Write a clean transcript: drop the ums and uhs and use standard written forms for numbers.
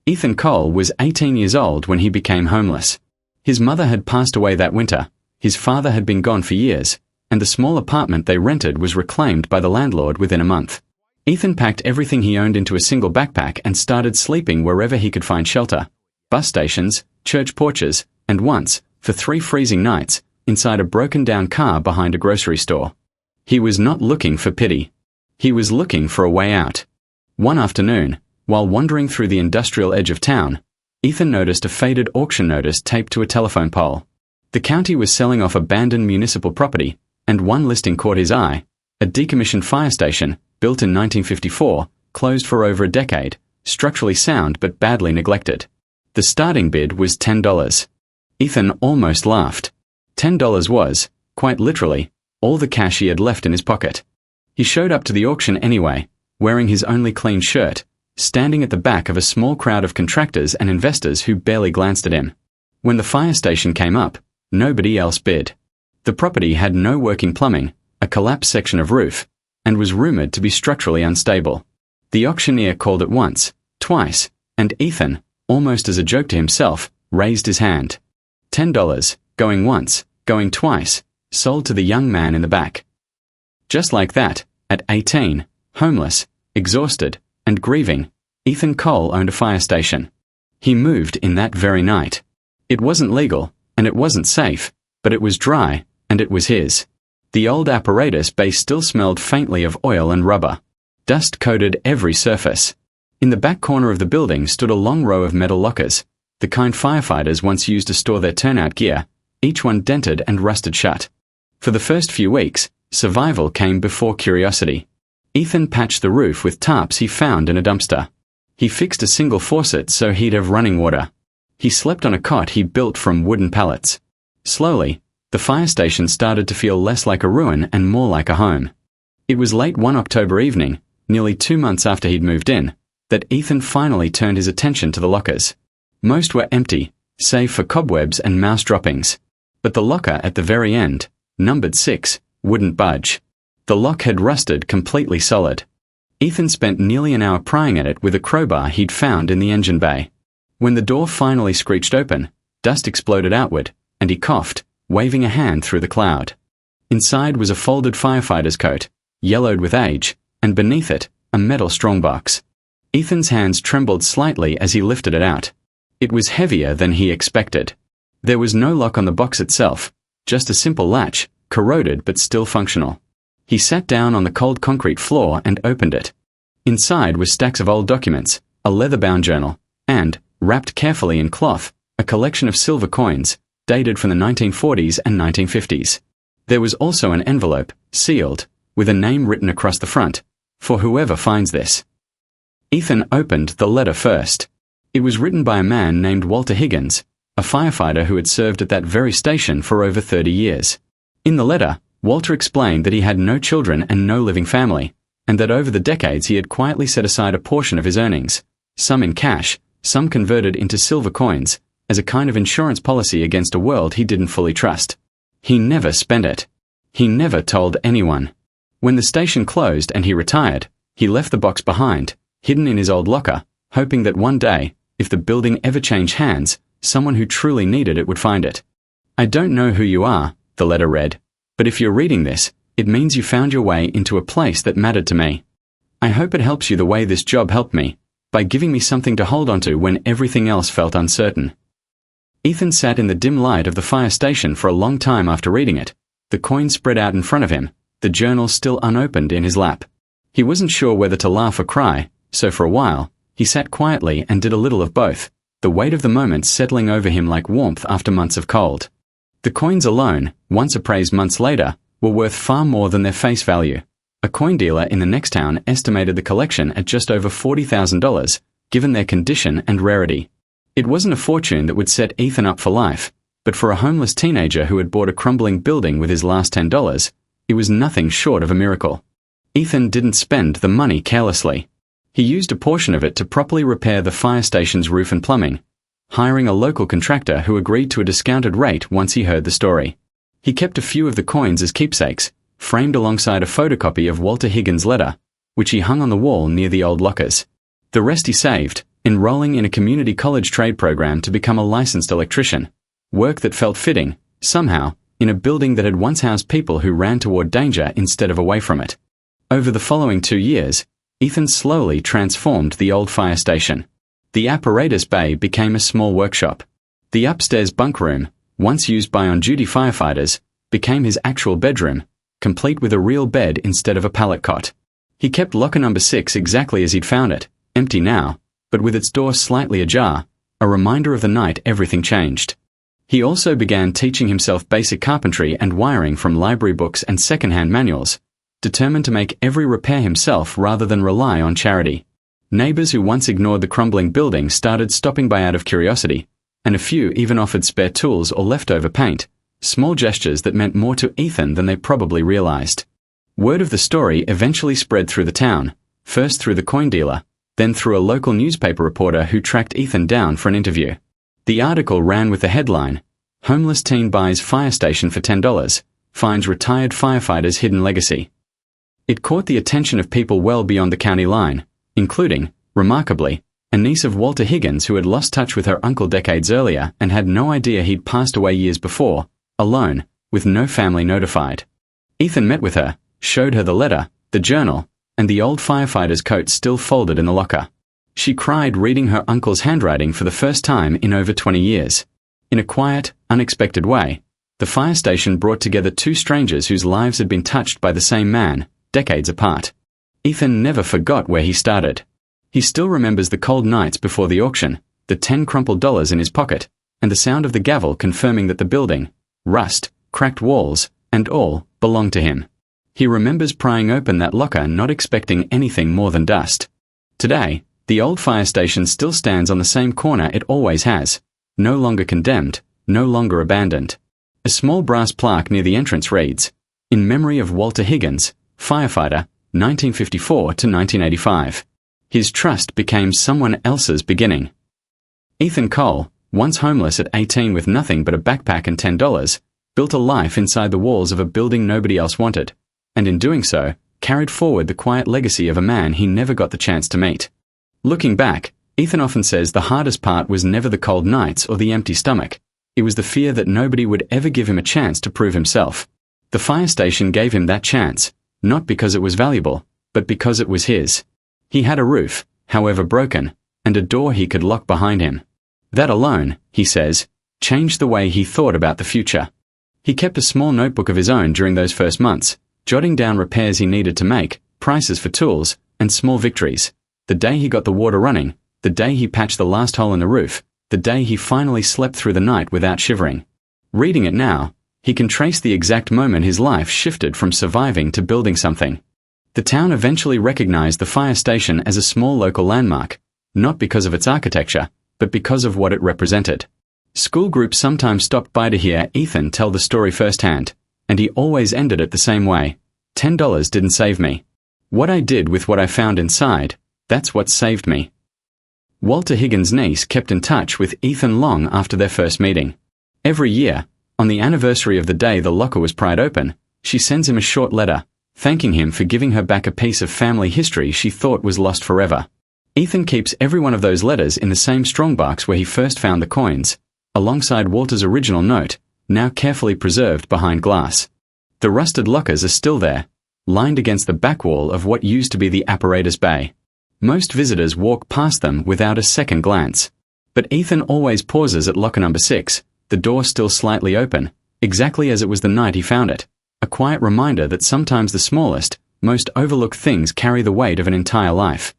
Ethan Cole was 18 years old when he became homeless. His mother had passed away that winter, his father had been gone for years, and the small apartment they rented was reclaimed by the landlord within a month. Ethan packed everything he owned into a single backpack and started sleeping wherever he could find shelter: bus stations, church porches, and once, for 3 freezing nights, inside a broken-down car behind a grocery store. He was not looking for pity. He was looking for a way out. One afternoon, while wandering through the industrial edge of town, Ethan noticed a faded auction notice taped to a telephone pole. The county was selling off abandoned municipal property, and one listing caught his eye: a decommissioned fire station, built in 1954, closed for over a decade, structurally sound but badly neglected. The starting bid was $10. Ethan almost laughed. $10 was, quite literally, all the cash he had left in his pocket. He showed up to the auction anyway, wearing his only clean shirt, standing at the back of a small crowd of contractors and investors who barely glanced at him. When the fire station came up, nobody else bid. The property had no working plumbing, a collapsed section of roof, and was rumored to be structurally unstable. The auctioneer called it once, twice, and Ethan, almost as a joke to himself, raised his hand. $10, going once, going twice, sold to the young man in the back. Just like that, at 18, homeless, exhausted, and grieving, Ethan Cole owned a fire station. He moved in that very night. It wasn't legal, and it wasn't safe, but it was dry, and it was his. The old apparatus base still smelled faintly of oil and rubber. Dust coated every surface. In the back corner of the building stood a long row of metal lockers, the kind firefighters once used to store their turnout gear, each one dented and rusted shut. For the first few weeks, survival came before curiosity. Ethan patched the roof with tarps he found in a dumpster. He fixed a single faucet so he'd have running water. He slept on a cot he built from wooden pallets. Slowly, the fire station started to feel less like a ruin and more like a home. It was late one October evening, nearly 2 months after he'd moved in, that Ethan finally turned his attention to the lockers. Most were empty, save for cobwebs and mouse droppings. But the locker at the very end, numbered 6, wouldn't budge. The lock had rusted completely solid. Ethan spent nearly an hour prying at it with a crowbar he'd found in the engine bay. When the door finally screeched open, dust exploded outward, and he coughed, waving a hand through the cloud. Inside was a folded firefighter's coat, yellowed with age, and beneath it, a metal strongbox. Ethan's hands trembled slightly as he lifted it out. It was heavier than he expected. There was no lock on the box itself, just a simple latch, corroded but still functional. He sat down on the cold concrete floor and opened it. Inside were stacks of old documents, a leather-bound journal, and, wrapped carefully in cloth, a collection of silver coins, dated from the 1940s and 1950s. There was also an envelope, sealed, with a name written across the front, "For whoever finds this." Ethan opened the letter first. It was written by a man named Walter Higgins, a firefighter who had served at that very station for over 30 years. In the letter, Walter explained that he had no children and no living family, and that over the decades he had quietly set aside a portion of his earnings, some in cash, some converted into silver coins, as a kind of insurance policy against a world he didn't fully trust. He never spent it. He never told anyone. When the station closed and he retired, he left the box behind, hidden in his old locker, hoping that one day, if the building ever changed hands, someone who truly needed it would find it. "I don't know who you are," the letter read, "but if you're reading this, it means you found your way into a place that mattered to me. I hope it helps you the way this job helped me, by giving me something to hold on to when everything else felt uncertain." Ethan sat in the dim light of the fire station for a long time after reading it, the coins spread out in front of him, the journal still unopened in his lap. He wasn't sure whether to laugh or cry, so for a while, he sat quietly and did a little of both, the weight of the moment settling over him like warmth after months of cold. The coins alone, once appraised months later, were worth far more than their face value. A coin dealer in the next town estimated the collection at just over $40,000, given their condition and rarity. It wasn't a fortune that would set Ethan up for life, but for a homeless teenager who had bought a crumbling building with his last $10, it was nothing short of a miracle. Ethan didn't spend the money carelessly. He used a portion of it to properly repair the fire station's roof and plumbing, hiring a local contractor who agreed to a discounted rate once he heard the story. He kept a few of the coins as keepsakes, framed alongside a photocopy of Walter Higgins' letter, which he hung on the wall near the old lockers. The rest he saved, enrolling in a community college trade program to become a licensed electrician. Work that felt fitting, somehow, in a building that had once housed people who ran toward danger instead of away from it. Over the following 2 years, Ethan slowly transformed the old fire station. The apparatus bay became a small workshop. The upstairs bunk room, once used by on-duty firefighters, became his actual bedroom, complete with a real bed instead of a pallet cot. He kept locker number 6 exactly as he'd found it, empty now, but with its door slightly ajar, a reminder of the night everything changed. He also began teaching himself basic carpentry and wiring from library books and second-hand manuals, determined to make every repair himself rather than rely on charity. Neighbors who once ignored the crumbling building started stopping by out of curiosity, and a few even offered spare tools or leftover paint, small gestures that meant more to Ethan than they probably realized. Word of the story eventually spread through the town, first through the coin dealer, then through a local newspaper reporter who tracked Ethan down for an interview. The article ran with the headline, "Homeless Teen Buys Fire Station for $10, Finds Retired Firefighter's Hidden Legacy." It caught the attention of people well beyond the county line, including, remarkably, a niece of Walter Higgins who had lost touch with her uncle decades earlier and had no idea he'd passed away years before, alone, with no family notified. Ethan met with her, showed her the letter, the journal, and the old firefighter's coat still folded in the locker. She cried reading her uncle's handwriting for the first time in over 20 years. In a quiet, unexpected way, the fire station brought together two strangers whose lives had been touched by the same man, decades apart. Ethan never forgot where he started. He still remembers the cold nights before the auction, the 10 crumpled dollars in his pocket, and the sound of the gavel confirming that the building, rust, cracked walls, and all, belonged to him. He remembers prying open that locker not expecting anything more than dust. Today, the old fire station still stands on the same corner it always has, no longer condemned, no longer abandoned. A small brass plaque near the entrance reads, "In memory of Walter Higgins, Firefighter, 1954 to 1985. His trust became someone else's beginning." Ethan Cole, once homeless at 18 with nothing but a backpack and $10, built a life inside the walls of a building nobody else wanted, and in doing so, carried forward the quiet legacy of a man he never got the chance to meet. Looking back, Ethan often says the hardest part was never the cold nights or the empty stomach. It was the fear that nobody would ever give him a chance to prove himself. The fire station gave him that chance, not because it was valuable, but because it was his. He had a roof, however broken, and a door he could lock behind him. That alone, he says, changed the way he thought about the future. He kept a small notebook of his own during those first months, jotting down repairs he needed to make, prices for tools, and small victories. The day he got the water running, the day he patched the last hole in the roof, the day he finally slept through the night without shivering. Reading it now, he can trace the exact moment his life shifted from surviving to building something. The town eventually recognized the fire station as a small local landmark, not because of its architecture, but because of what it represented. School groups sometimes stopped by to hear Ethan tell the story firsthand, and he always ended it the same way. $10 didn't save me. What I did with what I found inside, that's what saved me. Walter Higgins' niece kept in touch with Ethan long after their first meeting. Every year, on the anniversary of the day the locker was pried open, she sends him a short letter, thanking him for giving her back a piece of family history she thought was lost forever. Ethan keeps every one of those letters in the same strongbox where he first found the coins, alongside Walter's original note, now carefully preserved behind glass. The rusted lockers are still there, lined against the back wall of what used to be the apparatus bay. Most visitors walk past them without a second glance. But Ethan always pauses at locker number 6, the door still slightly open, exactly as it was the night he found it. A quiet reminder that sometimes the smallest, most overlooked things carry the weight of an entire life.